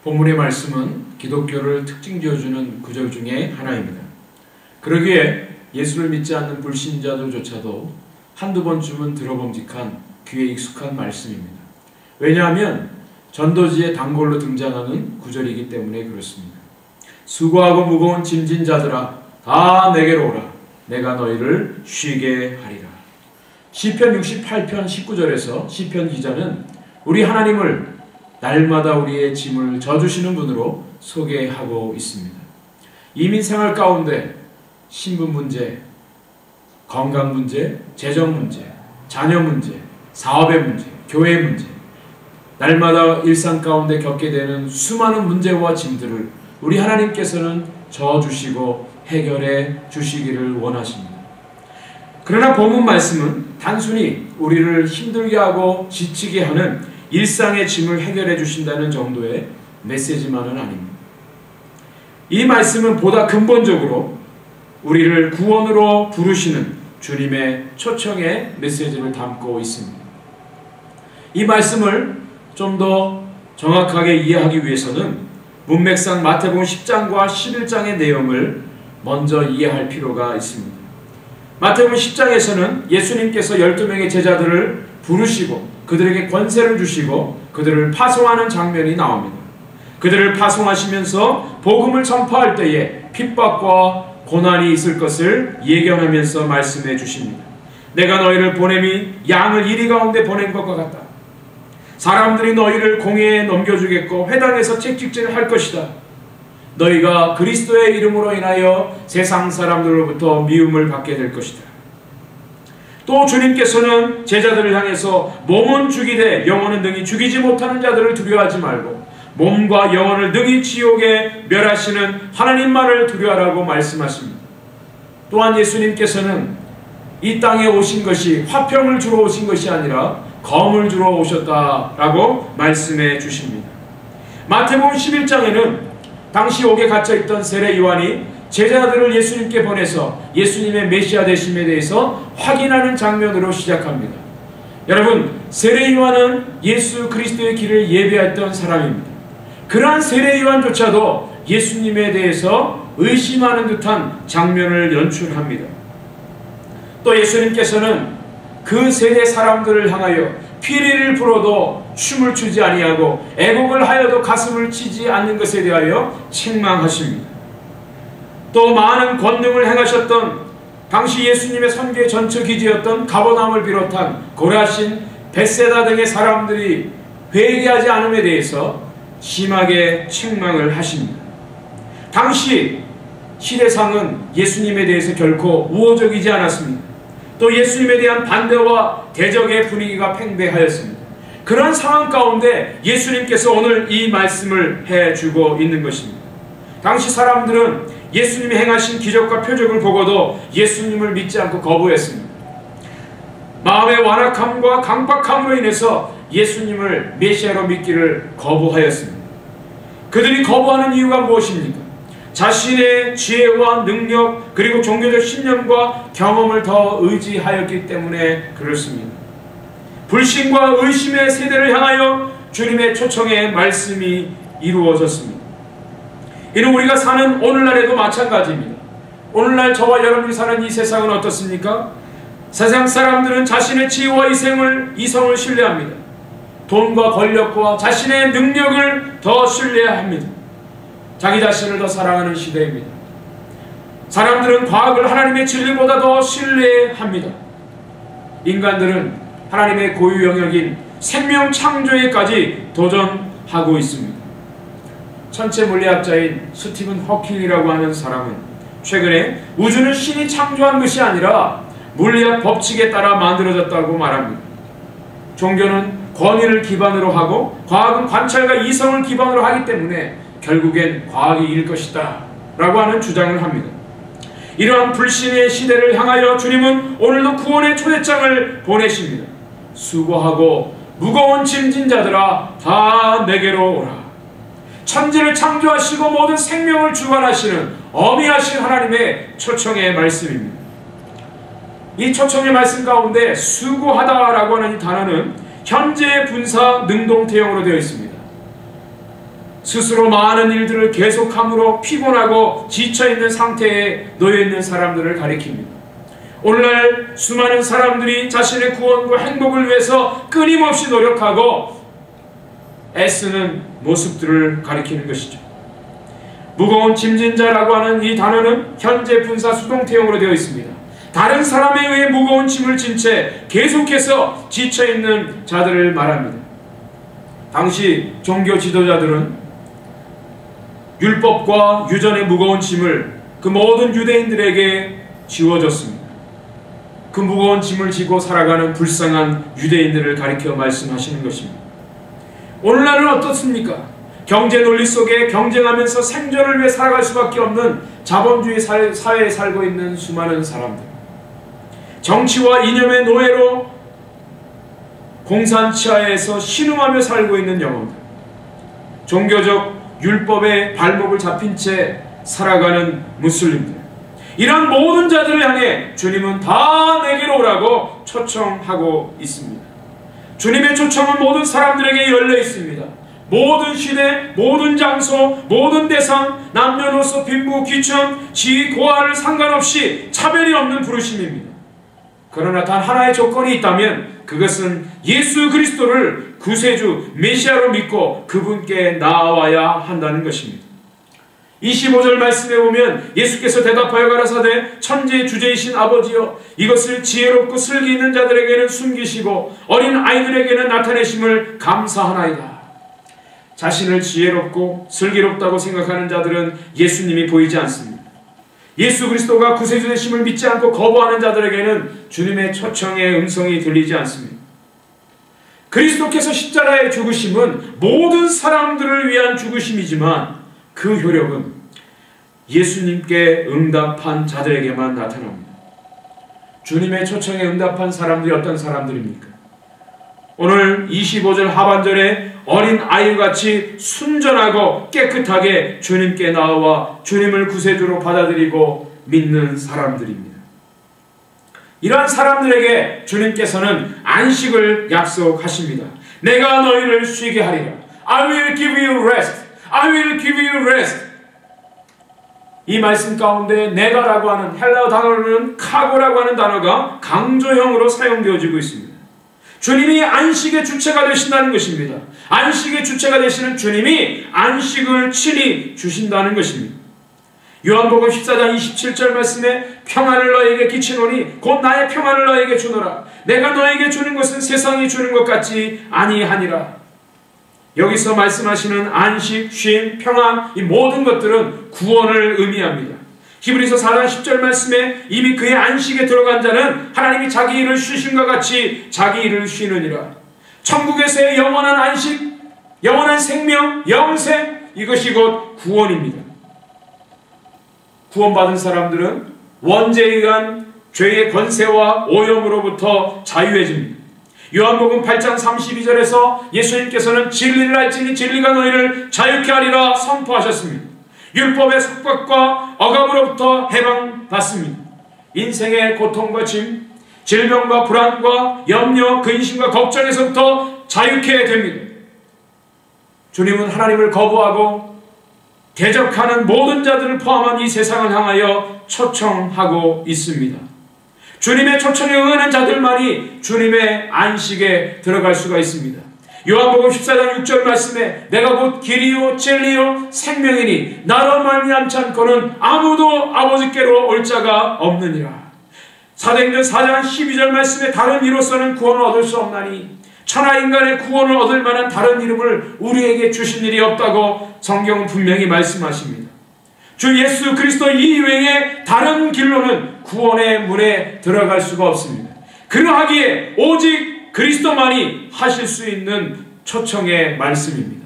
본문의 말씀은 기독교를 특징지어주는 구절 중에 하나입니다. 그러기에 예수를 믿지 않는 불신자들조차도 한두 번쯤은 들어봄직한 귀에 익숙한 말씀입니다. 왜냐하면 전도지의 단골로 등장하는 구절이기 때문에 그렇습니다. 수고하고 무거운 짐진 자들아 다 내게로 오라. 내가 너희를 쉬게 하리라. 시편 68편 19절에서 시편 기자는 우리 하나님을 날마다 우리의 짐을 져주시는 분으로 소개하고 있습니다. 이민생활 가운데 신분 문제, 건강 문제, 재정 문제, 자녀 문제, 사업의 문제, 교회 문제, 날마다 일상 가운데 겪게 되는 수많은 문제와 짐들을 우리 하나님께서는 져주시고 해결해 주시기를 원하십니다. 그러나 본문 말씀은 단순히 우리를 힘들게 하고 지치게 하는 일상의 짐을 해결해 주신다는 정도의 메시지만은 아닙니다. 이 말씀은 보다 근본적으로 우리를 구원으로 부르시는 주님의 초청의 메시지를 담고 있습니다. 이 말씀을 좀 더 정확하게 이해하기 위해서는 문맥상 마태복음 10장과 11장의 내용을 먼저 이해할 필요가 있습니다. 마태복음 10장에서는 예수님께서 12명의 제자들을 부르시고 그들에게 권세를 주시고 그들을 파송하는 장면이 나옵니다. 그들을 파송하시면서 복음을 전파할 때에 핍박과 고난이 있을 것을 예견하면서 말씀해 주십니다. 내가 너희를 보냄이 양을 이리 가운데 보낸 것과 같다. 사람들이 너희를 공회에 넘겨주겠고 회당에서 채찍질할 것이다. 너희가 그리스도의 이름으로 인하여 세상 사람들로부터 미움을 받게 될 것이다. 또 주님께서는 제자들을 향해서 몸은 죽이되 영혼은 능히 죽이지 못하는 자들을 두려워하지 말고 몸과 영혼을 능히 지옥에 멸하시는 하나님만을 두려워하라고 말씀하십니다. 또한 예수님께서는 이 땅에 오신 것이 화평을 주러 오신 것이 아니라 검을 주러 오셨다라고 말씀해 주십니다. 마태복음 11장에는 당시 옥에 갇혀있던 세례 요한이 제자들을 예수님께 보내서 예수님의 메시아 되심에 대해서 확인하는 장면으로 시작합니다. 여러분, 세례 요한은 예수 그리스도의 길을 예배했던 사람입니다. 그러한 세례 요한조차도 예수님에 대해서 의심하는 듯한 장면을 연출합니다. 또 예수님께서는 그 세대 사람들을 향하여 피리를 불어도 춤을 추지 아니하고 애곡을 하여도 가슴을 치지 않는 것에 대하여 책망하십니다. 또 많은 권능을 행하셨던 당시 예수님의 선교의 전처 기지였던 가버나움을 비롯한 고라신, 벳세다 등의 사람들이 회개하지 않음에 대해서 심하게 책망을 하십니다. 당시 시대상은 예수님에 대해서 결코 우호적이지 않았습니다. 또 예수님에 대한 반대와 대적의 분위기가 팽배하였습니다. 그런 상황 가운데 예수님께서 오늘 이 말씀을 해주고 있는 것입니다. 당시 사람들은 예수님이 행하신 기적과 표적을 보고도 예수님을 믿지 않고 거부했습니다. 마음의 완악함과 강박함으로 인해서 예수님을 메시아로 믿기를 거부하였습니다. 그들이 거부하는 이유가 무엇입니까? 자신의 지혜와 능력 그리고 종교적 신념과 경험을 더 의지하였기 때문에 그렇습니다. 불신과 의심의 세대를 향하여 주님의 초청의 말씀이 이루어졌습니다. 이는 우리가 사는 오늘날에도 마찬가지입니다. 오늘날 저와 여러분이 사는 이 세상은 어떻습니까? 세상 사람들은 자신의 지혜와 이성을 신뢰합니다. 돈과 권력과 자신의 능력을 더 신뢰합니다. 자기 자신을 더 사랑하는 시대입니다. 사람들은 과학을 하나님의 진리보다 더 신뢰합니다. 인간들은 하나님의 고유 영역인 생명 창조에까지 도전하고 있습니다. 천체 물리학자인 스티븐 허킹이라고 하는 사람은 최근에 우주는 신이 창조한 것이 아니라 물리학 법칙에 따라 만들어졌다고 말합니다. 종교는 권위를 기반으로 하고 과학은 관찰과 이성을 기반으로 하기 때문에 결국엔 과학이 이길 것이다 라고 하는 주장을 합니다. 이러한 불신의 시대를 향하여 주님은 오늘도 구원의 초대장을 보내십니다. 수고하고 무거운 짐진 자들아 다 내게로 오라. 천지를 창조하시고 모든 생명을 주관하시는 어미하신 하나님의 초청의 말씀입니다. 이 초청의 말씀 가운데 수고하다라고 하는 이 단어는 현재 분사 능동태형으로 되어 있습니다. 스스로 많은 일들을 계속함으로 피곤하고 지쳐있는 상태에 놓여있는 사람들을 가리킵니다. 오늘날 수많은 사람들이 자신의 구원과 행복을 위해서 끊임없이 노력하고 애쓰는 모습들을 가리키는 것이죠. 무거운 짐진 자라고 하는 이 단어는 현재 분사 수동태용으로 되어 있습니다. 다른 사람에 의해 무거운 짐을 진 채 계속해서 지쳐있는 자들을 말합니다. 당시 종교 지도자들은 율법과 유전의 무거운 짐을 그 모든 유대인들에게 지워줬습니다. 그 무거운 짐을 지고 살아가는 불쌍한 유대인들을 가리켜 말씀하시는 것입니다. 오늘날은 어떻습니까? 경제 논리 속에 경쟁하면서 생존을 위해 살아갈 수밖에 없는 자본주의 사회에 살고 있는 수많은 사람들, 정치와 이념의 노예로 공산치하에서 신음하며 살고 있는 영혼들, 종교적 율법에 발목을 잡힌 채 살아가는 무슬림들, 이런 모든 자들을 향해 주님은 다 내게로 오라고 초청하고 있습니다. 주님의 초청은 모든 사람들에게 열려 있습니다. 모든 시대, 모든 장소, 모든 대상, 남녀노소, 빈부, 귀천, 지위, 고하를 상관없이 차별이 없는 부르심입니다. 그러나 단 하나의 조건이 있다면 그것은 예수 그리스도를 구세주, 메시아로 믿고 그분께 나아와야 한다는 것입니다. 25절 말씀에 보면 예수께서 대답하여 가라사대 천지의 주제이신 아버지여, 이것을 지혜롭고 슬기 있는 자들에게는 숨기시고 어린 아이들에게는 나타내심을 감사하나이다. 자신을 지혜롭고 슬기롭다고 생각하는 자들은 예수님이 보이지 않습니다. 예수 그리스도가 구세주 되심을 믿지 않고 거부하는 자들에게는 주님의 초청의 음성이 들리지 않습니다. 그리스도께서 십자가의 죽으심은 모든 사람들을 위한 죽으심이지만 그 효력은 예수님께 응답한 자들에게만 나타납니다. 주님의 초청에 응답한 사람들이 어떤 사람들입니까? 오늘 25절 하반절에 어린 아이같이 순전하고 깨끗하게 주님께 나와 주님을 구세주로 받아들이고 믿는 사람들입니다. 이러한 사람들에게 주님께서는 안식을 약속하십니다. 내가 너희를 쉬게 하리라. I will give you rest. I will give you rest. 이 말씀 가운데 내가라고 하는 헬라어 단어로는 카고라고 하는 단어가 강조형으로 사용되어지고 있습니다. 주님이 안식의 주체가 되신다는 것입니다. 안식의 주체가 되시는 주님이 안식을 친히 주신다는 것입니다. 요한복음 14장 27절 말씀에 평안을 너에게 끼치노니 곧 나의 평안을 너에게 주노라. 내가 너에게 주는 것은 세상이 주는 것 같지 아니하니라. 여기서 말씀하시는 안식, 쉼, 평안, 이 모든 것들은 구원을 의미합니다. 히브리서 4장 10절 말씀에 이미 그의 안식에 들어간 자는 하나님이 자기 일을 쉬신과 같이 자기 일을 쉬느니라. 천국에서의 영원한 안식, 영원한 생명, 영생, 이것이 곧 구원입니다. 구원받은 사람들은 원죄에 의한 죄의 권세와 오염으로부터 자유해집니다. 요한복음 8장 32절에서 예수님께서는 진리를 알지니 진리가 너희를 자유케 하리라 선포하셨습니다. 율법의 속박과 억압으로부터 해방받습니다. 인생의 고통과 짐, 질병과 불안과 염려, 근심과 걱정에서부터 자유케 됩니다. 주님은 하나님을 거부하고 대적하는 모든 자들을 포함한 이 세상을 향하여 초청하고 있습니다. 주님의 초청에 응하는 자들만이 주님의 안식에 들어갈 수가 있습니다. 요한복음 14장 6절 말씀에 내가 곧 길이요 진리요 생명이니 나로 말미암지 않고는 아무도 아버지께로 올 자가 없느니라. 사도행전 4장 12절 말씀에 다른 이로서는 구원을 얻을 수 없나니 천하 인간의 구원을 얻을 만한 다른 이름을 우리에게 주신 일이 없다고 성경은 분명히 말씀하십니다. 주 예수 그리스도 이외에 다른 길로는 구원의 문에 들어갈 수가 없습니다. 그러하기에 오직 그리스도만이 하실 수 있는 초청의 말씀입니다.